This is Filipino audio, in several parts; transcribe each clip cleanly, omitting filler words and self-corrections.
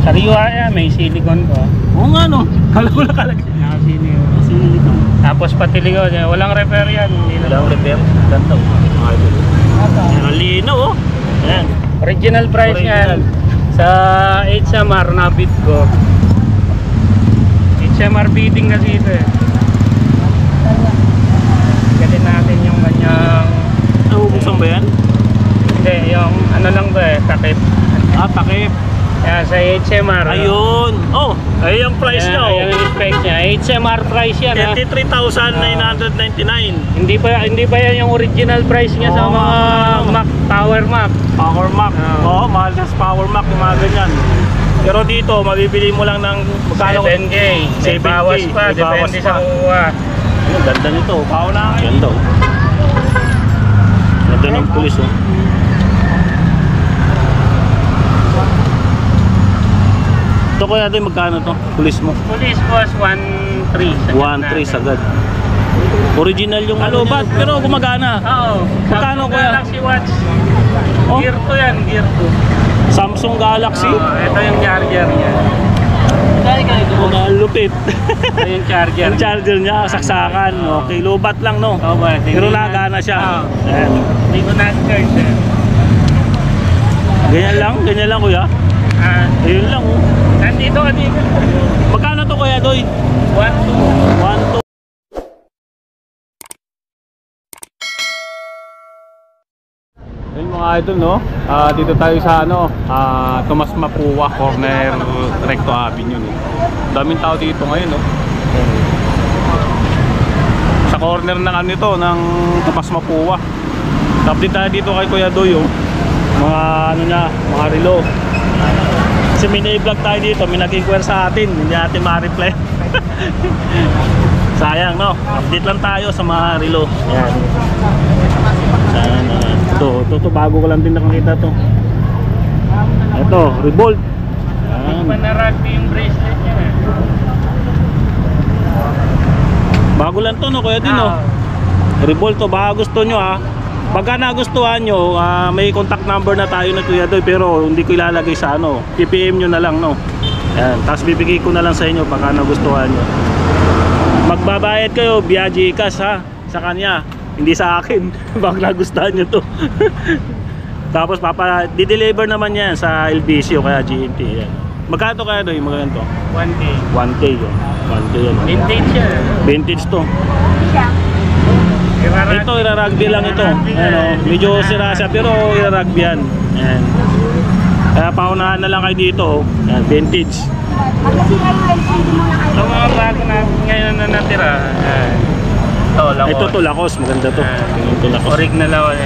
Sariwa yan, may silicone po. Oo nga no, kala ko na kalagay. Silicone. Tapos pati likod, walang repair yan. Walang repair, ganito. Ang lino oh. Ayan. Original price yan. Sa HMR na bid ko. HMR bidding kasi ito eh. Gatin natin yung kanyang... Buksan ba yan? Hindi, yung ano lang ba eh, takip. Takip. Kaya sa HMR. Ayun. Oh, ay yung price niya oh. Ayan yung spec niya. HMR price yan ha. 23,999. Hindi pa yan yung original price niya sa mga Mac, Power Mac. Power Mac. Oo, mahal na sa Power Mac yung mga ganyan. Pero dito, mabibili mo lang ng magkano? 7K. May bawas pa, depende sa kuha. Ang ganda nito. Pao na kayo. Ganda oh. Ganda ng pulis oh. Ito kaya doon magkano to? Pulis mo? Pulis boss 1.3. 1.3 sagad. Original yung ano ba? Pero gumagana. Oo. Magkano kuya? Galaxy Watch. Oh? Gear 2 yan, Gear 2. Samsung Galaxy? Ito yung charger niya. Ang lupit. Ito yung charger. Yung charger niya, saksakan. Okay, lobat lang no? Pero nagana siya. Hindi ko na-charge eh. Ganyan lang kuya? Ayun lang oh. Nandito. Magkano to kuya Doy? 1.2. 1.2. Ayun mga idol no, dito tayo sa ano, Tomas Mapua corner Recto Avenue no. Daming tao dito ngayon no. Sa corner ng ano ito, ng Tomas Mapua. Update tayo dito kay Kuya Doy oh. Mga ano niya, mga relo. Kasi mini-vlog tayo dito, may nag-inquire sa atin, hindi natin ma-reply. Sayang no, update lang tayo sa mga relo. Ayan. Sana. Ito bago ko lang din nakakita to. Ito, Revolt. Hindi pa na-rugby yung bracelet niya eh. Bago lang to no, kuya din no. Revolt to, baka gusto nyo ha. Pagka nagustuhan nyo, may contact number na tayo na Kuya Doy, pero hindi ko ilalagay sa ano, PPM nyo na lang no. Ayan, tapos bibigay ko na lang sa inyo pagka nagustuhan nyo. Magbabayad kayo via GCash ha, sa kanya, hindi sa akin. Pag nagustuhan nyo to. Tapos di-deliver naman yan sa LBC o kaya GNT. Ayan. Magkano kaya Doy, magkano to? 1K. 1K yun. 1K yun. Vintage siya. Vintage to. Ito irarugby lang ito. Ano, medyo sira siya pero irarugby yan. Ayan. Kaya paunahan na lang kayo dito. Ayan, vintage. Ito mga bago na ngayon na natira. Ito to Lacoste, maganda to. Ito Lacoste.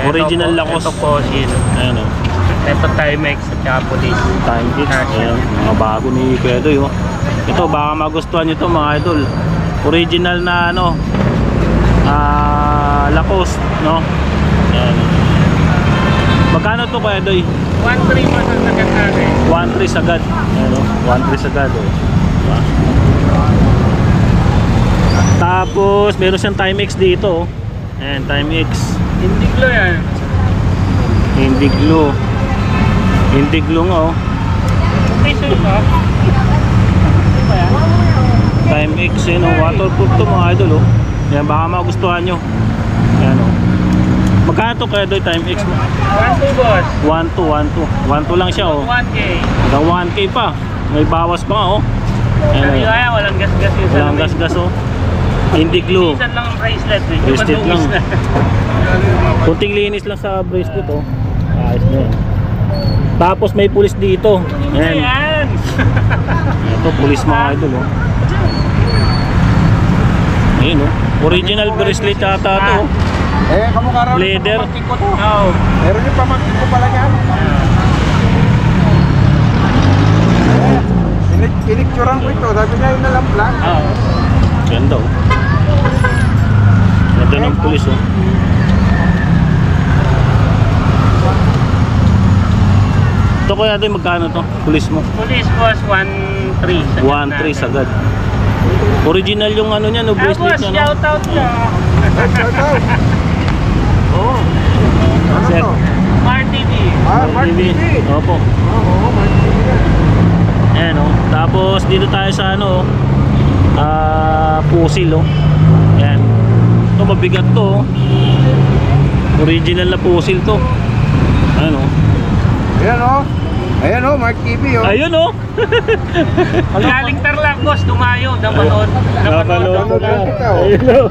Original Lacoste. Ito Posin. Ayan oh. Ito Timex at saka Police. Timex. Ayan, mga bago ni Kuya Doy oh. Ito baka magustuhan nyo to mga idol. Original na ano, Lacoste no. Ayan. Magkano to Kuya Doy? 1.3 pa sa sagad natin. 1.3 sagad. Ayan o, 1.3 sagad oh. Diba? Tapos meron siyang Timex dito oh. Ayan, Timex. Indiglo yan. Indiglo nga oh. Piso ito. Timex yun oh, waterproof to mga idol oh. Yan, baka magustuhan nyo. Ayan o. Magkano to Kuya Doy, Timex mo? 1.2 boss. 1.2 lang siya o. 1K. Hanggang 1K pa. May bawas pa nga o. Sariwa yan, walang gas-gas yun. Walang gas-gas o. Indiglo. Minsan lang ang bracelet. Bracelet lang. Kunting linis lang sa bracelet o. Ayos na yan. Tapos may pulis dito. Ayan. Ito pulis mga idol o. Ayan o. Original bracelet yata ito o. Kamukha raw leather. Oo. Meron yung pamangkin ko pala yan. Inikturan ko ito, sabi niya yun na lang plan. Oo. Ganda o. Ganda ng pulis o. Ito kaya doon magkano to? Pulis mo? Police boss 1.3. 1.3 sagad. Original yung ano niya, no, bracelet niya, no? Shout out ka. Oo. Ano Sir. to? Smart TV. Smart TV. Opo. Oo, Smart TV yan. Ayan. Tapos dito tayo sa ano, pusil oh. Yan. Ito mabigat to oh. Original na pusil to. Ano? Ayan o. Ayan o, Mark TV o. Ayun oh. Galing Tarlac, boss, dumayo, napanood. Napanood kita, oh. Ayun oh.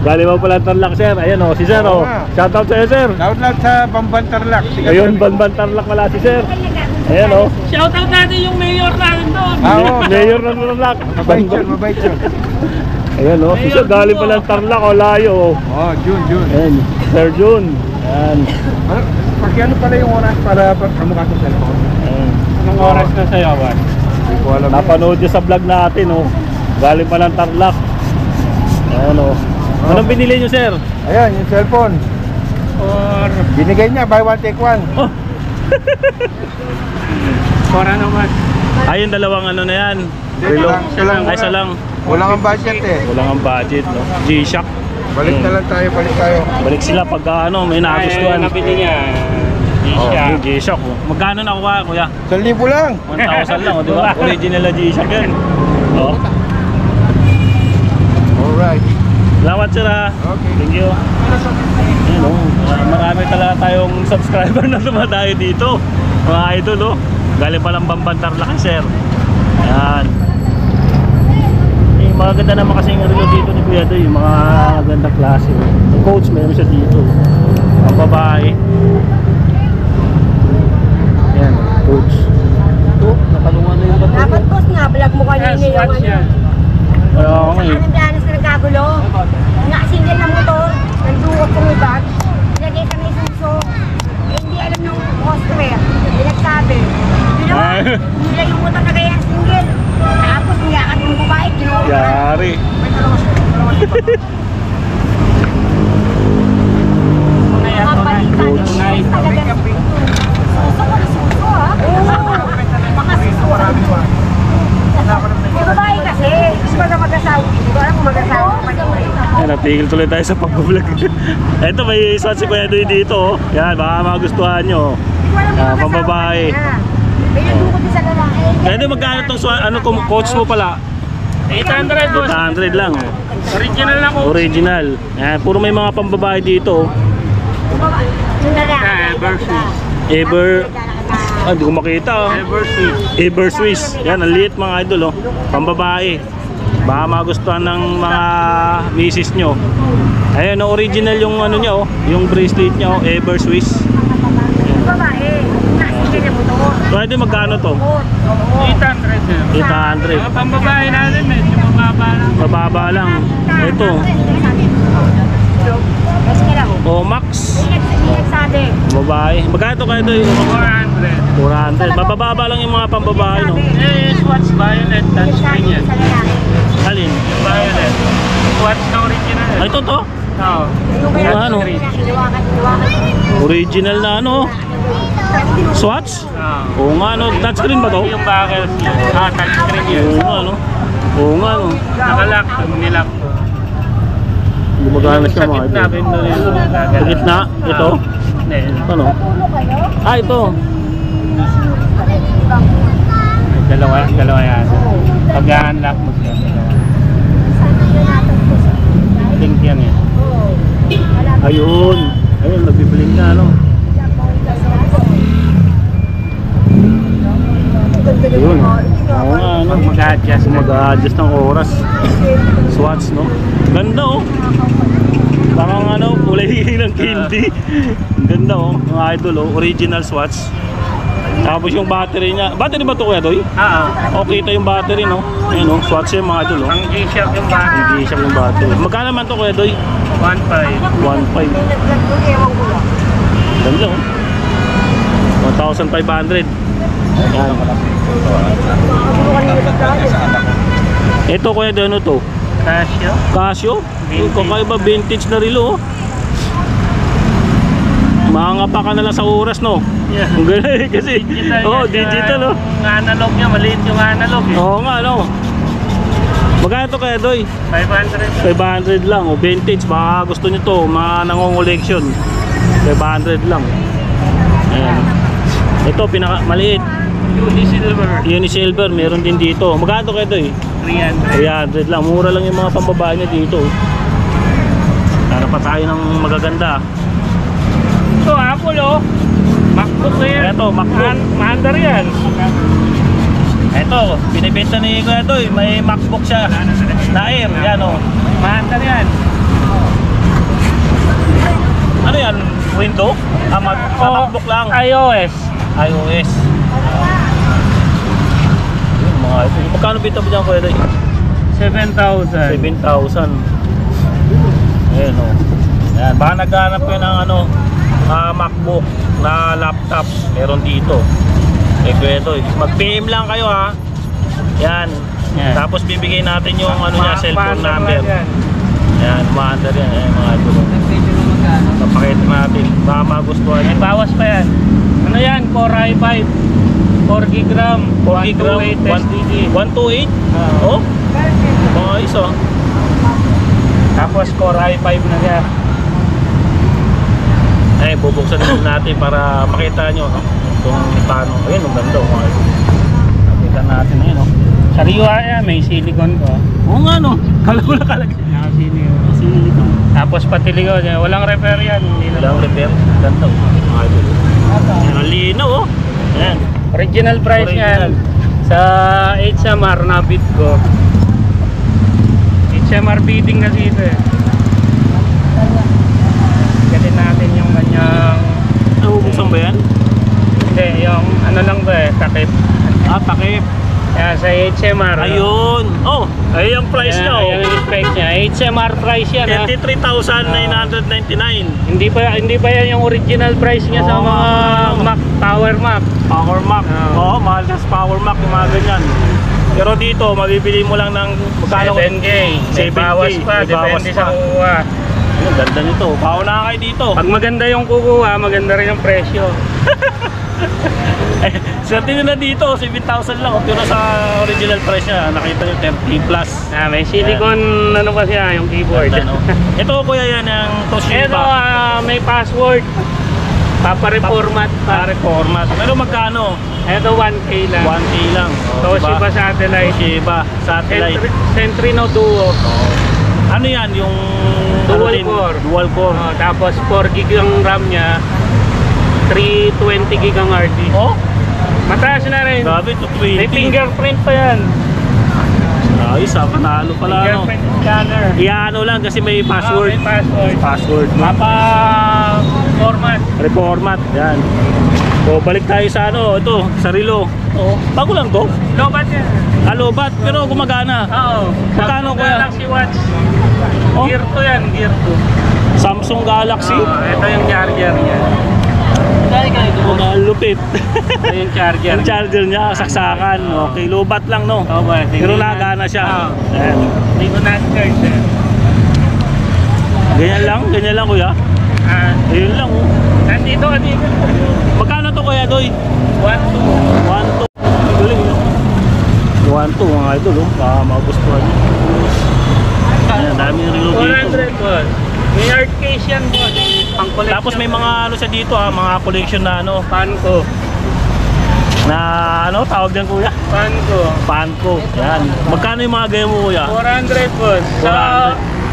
Galing mo pala Tarlac, sir. Ayun oh, si sir oh. Oo nga. Shoutout sa'yo, sir. Shout out sa Bamban Tarlac. Ayun, Banban Tarlac pala si sir. Ayan oh. Shoutout natin yung mayor natin doon. Oo. Mayor ng Tarlac. Mabait yun, mabait yun. Ayan oh, si sir galing pala Tarlac oh, layo oh. Oh, June. Ayan, Sir June. Ayan. Ano, pakiano pala yung oras para kamukha sa cellphone? Ayan. Anong oras na sa'yo, boss? Hindi ko alam. Napanood nyo sa vlog natin oh. Galing pa ng Tarlac. Ayan oh. Anong binili nyo, sir? Ayan, yung cellphone. Or, Binigay niya, buy one, take one. Oh. or ano, boss? Ayun, dalawang ano na yan. Relo. Ay, isa lang. Walang ang budget eh. Walang ang budget no. G-Shock. Balik na lang tayo, balik tayo. Balik sila pag ano, may nagustuhan. Nabili niya. Oh, Isya. yung G-Shock oh. Magkano nakuha, kuya? 1,000 lang. 1,000 lang, oh, di ba? Original na G-Shock yan. Oh. Alright. Salamat, sir ha. Okay. Thank you. Ayun oh, marami talaga tayong subscriber na dumadayo dito. Mga idol oh. Galing pa ng Bamban Tarlac, sir. Ayan. Eh, maganda naman kasi yung relo dito ni Kuya Doy, yung mga gandang klase. Yung coach, meron siya dito. Ang babae. Ayan, coach. Ito, nakalungan na yung bato. Dapat boss nga, vlog mo kanina Yes, yung watch yan. Kaya ako Sa eh. anong planos na nagkagulo? Nakasingle na motor, nagdukot kong ibag, nilagay sa may suso. Eh, hindi alam nung customer, pinagsabi. Ginawa, nila yung motor na kaya single. Tapos niyakan yung babae, ginawa. Yari. Mga balita ni Chris talaga. Suso ko na suso ha? Oo. Mga suso ha? Yung babae kasi, gusto na mag-asawa. Hindi ko alam kung mag-asawa pa niya. Ayan, natigil tuloy tayo sa pag-vlog. Ito, may swat si Kuya Doy dito oh. Yan, baka magustuhan nyo. Hindi ko alam kung mag-asawa pambabae. pa niya. May nandukot din sa lalaki. Kaya doon magkano itong swat, ano kung coach mo pala? 800, boss. 800 lang. Original na ko. Original. Ayan, puro may mga pambabae dito. Yung lalaki. Ever, hindi ko makita oh. Ever Swiss. Yan, ang liit mga idol oh. Pambabae. Baka magustuhan ng mga misis nyo. Ayan, oh, original yung ano niya oh. Yung bracelet niya oh, Ever Swiss. Yung babae, nakasigil na motor. Pwede magkano to? 800, sir. 800. Mga pambabae natin, medyo mababa lang. Mababa lang. Ito. Yes, kaya lang. Oh, Max. Nagsabi. Babae. Magkano to kayo doon? 400. 400. Mababa lang yung mga pambabae no. Eh, Swatch Violet, touchscreen yan. Sa lalaki. Alin? Violet. Swatch na original. Ay, ito to. Oo. Oo, ano? Hinawakan. Original na ano. Swatch? Oo. Oo nga no. Touchscreen ba to? Yung buckles niya. Touchscreen yun. Oo nga no. Oo nga no. Nakalock, nilak. Gumagana siya Sa mga gitna, ito. pindol yun. Sa gitna? Ito? Hindi. Ano? Ah, ito. Dalawa yan. Pag-unlock mo siya. Pink yan eh. Ayun. Ayun, nagbiblink na ano. Ayun. Oo nga ano. Mag-adjust na. Mag-adjust ng oras. Swatch no. Ganda oh. Parang ano, kulay ng candy. Ang ganda oh. Mga idol oh. Original Swatch. Tapos yung battery niya. Battery ba ito Kuya Doy? Oo. Okay ito yung battery no. Ayun oh. Swatch yung mga idol oh. Ang G-Shock yung battery. Hindi siya yung battery. Magkano man ito Kuya Doy? 1.5. 1.5. Ganda oh. 1,500. Yan. Ito Kuya Doy ano to? Casio. Casio? Vintage. Kakaiba vintage na relo oh. Mangapa ka na lang sa oras no. Yeah. Ang galing kasi. Oh, yan. digital oh. Yung analog niya, maliit yung analog eh. Oo nga no. Magkano to Kuya Doy? 500. 500 lang oh. Vintage. Baka gusto nyo to. Mga nangongoleksyon. 500 lang. Ayan. Ito pinaka maliit. Unisilver. Unisilver, meron din dito. Magkano kayo doy? 300. 300 lang. Mura lang yung mga pambabae niya dito. Hanap pa tayo ng magaganda. Ito, Apple oh. MacBook na yan. Ito, MacBook. Maandar yan. Ito, binibenta ni Kuya Doy. May MacBook siya na Air. Yan o. Maandar yan. Ano yan? Window? MacBook lang. iOS. iOS. Yun, mga ito. Magkano bita mo dyan Kuya Doy? 7,000. 7,000. Ayan o. Ayan, baka naghanap kayo ng ano, MacBook na laptop. Meron dito. Kuya Doy. Mag-PM lang kayo ha. Yan. Yan. Tapos bibigay natin yung ano niya, cellphone number. Yan. Yan, maandar yan. Ayan mga ito. Papakita natin. Baka magustuhan May nyo. bawas pa yan. Ano yan? Core i5. 4 GB RAM. 4 GB RAM. 128 SSD. 128? Oh? Mga iso. Tapos Core i5 na yan. Ay, bubuksan din natin para makita nyo no? Kung paano. Ayun, ang ganda. Nakita natin ayun. Oh. Sariwa yan. May silicone ko. Oo nga no. Kala ko na kalag. Silicone. Tapos pati likod. Walang repair yan. Hindi na. Walang repair. Ganda. Mga idol. Ayan, ang linaw oh. Ayan. Original price Original. yan. Sa HMR na bid ko. HMR bidding kasi ito eh. Gatin natin yung kanyang... Nabubuksan ba yan? Hindi, yung ano lang ba eh, takip. Takip. Kaya sa HMR. Ayun. Oh, ayun yung price niya oh. Ayan yung spec niya. HMR price yan ha. 33,999. Hindi pa yan yung original price niya sa Oo. mga Mac, Power Mac. Power Mac. Oo. Oo, mahal na sa Power Mac yung mga ganyan. Pero dito, mabibili mo lang ng magkano? 7K. May 7K. bawas pa, May bawas depende pa. sa kukuha. Ang ganda nito. Pauna kayo dito. Pag maganda yung kukuha, maganda rin ang presyo. Swerte nyo na dito, 7,000 lang. Pero sa original price niya, nakita nyo 30 plus. May silicone ano pa siya, yung keyboard. Ganda, no? Ito kuya yan, ang Ito, Toshiba. may password. Papa-reformat pa. Reformat. Pero magkano? Ito 1K lang. 1K lang. Toshiba Satellite. Toshiba Satellite. Centrino Duo. Ano yan? Yung Dual ano din? core. Dual core. Tapos 4 GB ang RAM niya. 320 GB ang hard disk. Oh? Mataas na rin. Grabe, 220. May fingerprint pa yan. Ayos ah, panalo pala ano. Fingerprint scanner. Iano lang kasi may password. May password. Password. Format. Reformat. Yan. So balik tayo sa ano, ito, sa relo. Oh, bago lang to. Lobat yan. Alobat, pero gumagana. Oo. Magkano Samsung kuya? Galaxy Watch. Oh? Gear 2 yan, Gear 2. Samsung Galaxy. Ito yung charger niya. Ang lupit. Ito yung charger. Ang charger niya, saksakan. Okay, lobat lang no. Oo ba? Pero nagana siya. Ayan. Hindi ko na-charge eh. Ganyan lang kuya. Ayun lang oh. Nandito ka dito. Magkano to kuya Doy? 1, 2. 1, 2. Galing no? 1, 2 mga idol oh. Baka magustuhan nyo. Ayan, dami yung relo dito. 400 boss. May hard case yan boss. Pang collection. Tapos may mga ano sa dito ha, mga collection na ano. Panko. Na ano, tawag din kuya? Panko. Panko. Yan. Magkano yung mga gaya mo kuya? 400 boss.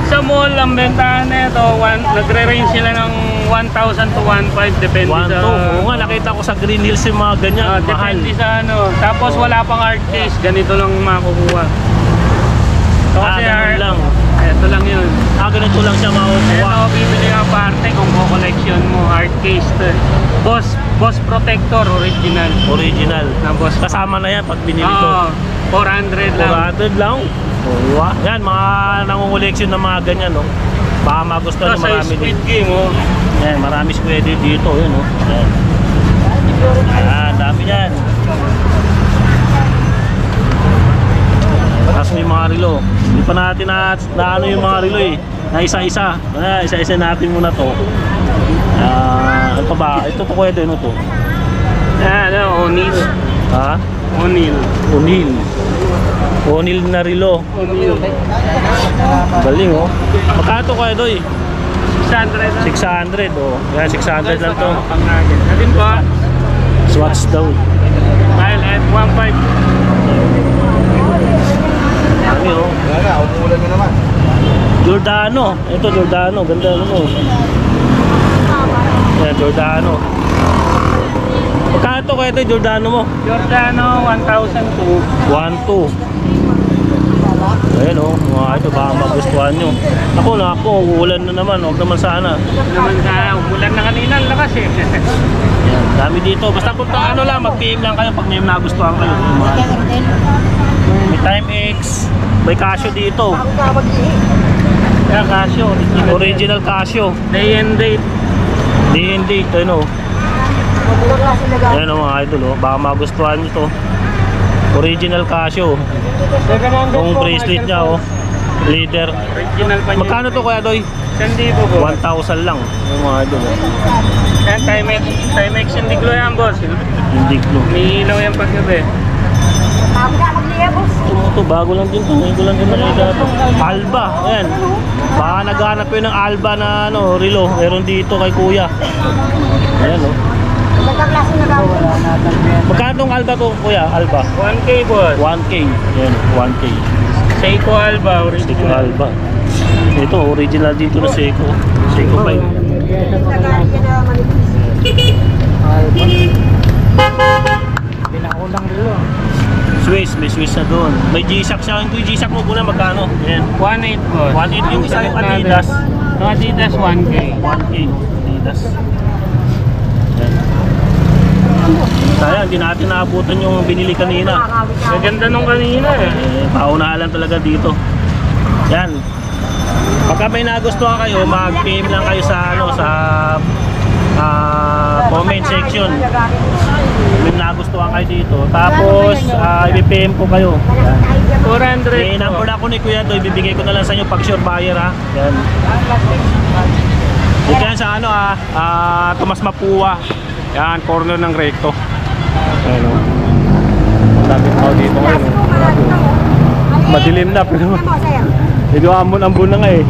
Sa mall ang bentahan na ito, nagre-range sila ng 1,000 to 1,500 depende 1, 2. sa... Oo nga, nakita ko sa Green Hills yung mga ganyan. Mahal. Depende sa ano. Tapos wala pang hard case, ganito lang makukuha. So, kasi ganun lang. Ito lang yun. Ganito lang siya makukuha. Ito, bibili ka parte kung collection mo, hard case to. Boss Protector, original. Original. Na boss. Kasama na yan pag binili to. 400 lang. 400 lang. Oh, yan, mga nangunguleksyon ng mga ganyan, no? Baka magustuhan ng Sa marami Squid din. Game, oh. Yan, marami squid dito, yun, no? Yan. Ayan, dami yan. Tapos may mga relo. Hindi pa natin na ano yung mga relo eh. Na isa-isa. Isa-isa natin muna to. Ano pa ba? Ito to kuya din, ano to? O'Neil. Ha? O'Neil. O'Neil na relo. O'Neil. Galing oh. Magkano to kuya Doy? 600 600 oh. Yan 600 lang to. Alin pa? Swatch daw. Violet 1.5. Dami oh. Wala na, umuulan na naman. Giordano. Ito Giordano. Ganda ano. Yan, Giordano. Magkano to kaya ito Giordano mo? Giordano 1,002. 1.2. Ayan oh, mga ito baka magustuhan nyo. Ako, uulan na naman, huwag naman sana. Naman sa umulan na kanina, ang lakas eh. Yan, dami dito. Basta punta ano lang, mag-PM lang kayo pag may nagustuhan kayo. May Timex, may Casio dito. Kaya Casio, Original Casio. day and date. Day and date, ano. Ayan o mga idol, oh. Baka magustuhan nyo to. Original Casio. Yung bracelet niya, oh. Leader. Original pa niya. Magkano to kaya, Doy? 1,000 po. 1,000 lang. Yung mga idol, oh. Yan, Timex yung diglo yan, boss. Hindi ko. May ilaw yan paggabi. Ito, bago lang din to. Ngayon ko lang din nakita to. Alba, ayan. Baka naghanap yun ng Alba na ano, relo. Meron dito kay kuya. Ayan, oh. Magkano tong Alba to, kuya? Alba? 1K, boss. 1K. Ayan, 1K. Seiko Alba, Stick original. Alba. Ito, original dito na Seiko. Seiko 5. Pinakulang rilo. Swiss, may Swiss na doon. May G-Shock siya. Yung G-Shock mo muna magkano? Ayan. 1.8, boss. 1.8 yung isa yung Adidas. Yung Adidas, 1K. 1K. Adidas. Ayan. Sayang, hindi natin naabutan yung binili kanina. Maganda nung kanina eh. Paunahan lang talaga dito. Yan. Pagka may nagustuhan kayo, mag-PM lang kayo sa ano, sa comment section. May nagustuhan kayo dito. Tapos i-PM ko kayo. Yan. 400. May number ako ni Kuya to, ibibigay ko na lang sa inyo pag sure buyer ha. Yan. Dito yan sa ano Tomas Mapua. Yan, corner ng Recto. Ayan o. Ang daming tao dito ngayon. Madilim na pero medyo ambon-ambon na nga eh.